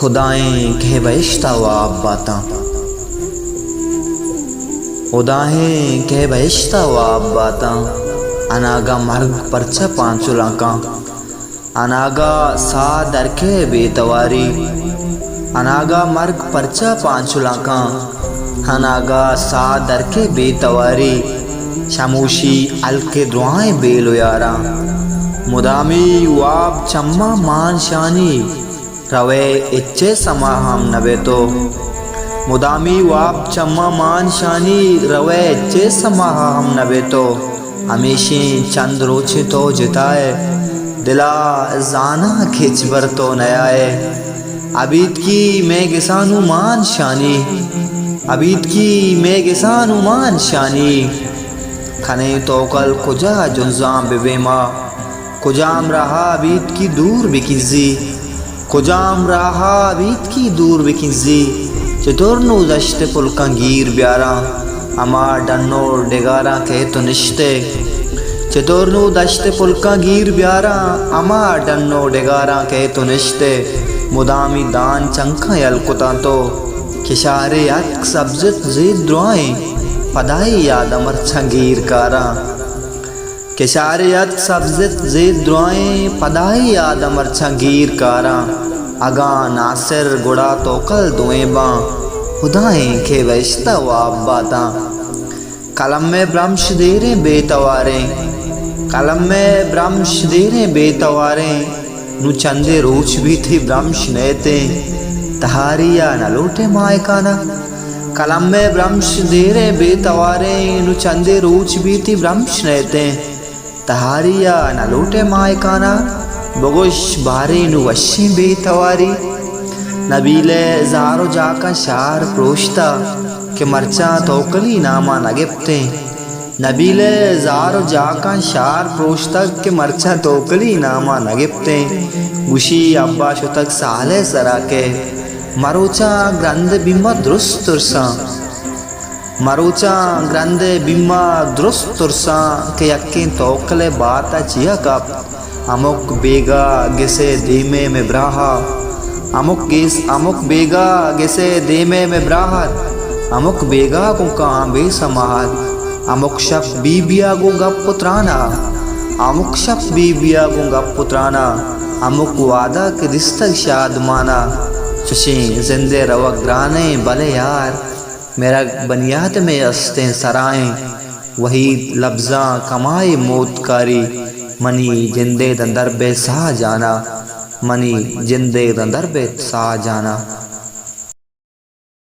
खुदाएं कह बहिश्ता वाब बाता, खुदाएं कह बहिश्ता वाब बाता। अनागा मर्ग परचा पांचुला का, अनागा सा दरके बेतवारी। अनागा मर्ग परचा पांचुला का, अनागा सा दरके बेतवारी। शमूशी अलके दुआएं बेलो यारा, मुदामी वाब चम्मा मान शानी। रवे इच्चे समा हम नबे तो, मुदामी वाब चम्मा मान शानी। रवे इच्चे समा हम नबे तो, हमेशे चंद रोचे तो जिताए। दिला जाना खिच बर तो नयाए। अबीद की मैं गिसानु मान शानी, अबीद की मैं गिसानु मान शानी। खने तो कल कुजा जुल्जाम बेबेमा, कुजाम रहा अबीद की दूर बिकिजी। कुजाम रहा अबीद की दूर बिकिजी। चतुर्नु दश्ते पुलका गीर ब्यारा, अमा डन्नो डेगारा के तो निश्ते। चतुर्नु दश्ते पुलका गीर ब्यारा, अमा डन्नो डेगारा के तो निश्ते। मुदामी दान चंखा यलकुता तो, खिशारे अक सब्जत जीद दुआएं। पदाई याद अमर छंगीर कारा, केशारियत सब्जत जीद दुआएं। पदाई याद अमर छंगीर कारा। अगा नासिर गुड़ा तो कल दुएं बा, खुदाएं के वैश्ता वाब बाता। कलम में ब्रह्मश देरे बेतवारे, कलम में ब्रह्मश देरे बेतवारे। नु चंदे रोच भी थी ब्रह्मश नेते, तहारिया न लूटे मायकाना। कलम में ब्रह्मश देरे बेतवारे, नु चंदे रोच भी थी ब्रह्मश नेते, तहारिया न लूटे मायकाना। बगुश बारे नु वशी बेतवारी। नबीले जारो जाका शार प्रोश्ता, के मरचा तोकली नामा नगिप्ते। नबीले जारो जाका शार प्रोश्ता, के मरचा तोकली नामा नगिप्ते। गुशी अब्बा शुतक साले सरा के, मरोचा ग्रंथ बिम्मा दुरुस्तुरसा। मरोचा ग्रंथ बिम्मा दुरुस्तुरसा, के यक्के तोकले बाता चिया कप। अमुक बेगा गिसे देमे में ब्राहा, अमुक बेगा गिसे देमे में ब्राहत। अमुक बेगा को कहाँ बे समाहत, अमुक शप बीबिया को गप पुत्राना। अमुक शप बीबिया को गप पुत्राना, अमुक वादा के दिस्तक शाद माना। चुशे जिंदे रवक ग्राने बले यार, मेरा बनियात में अस्ते सराएं। वही लफ्जा कमाए मौतकारी, मनी जिंदे दंदर बे सा जाना। मनी जिंदे दंदर बे सा जाना।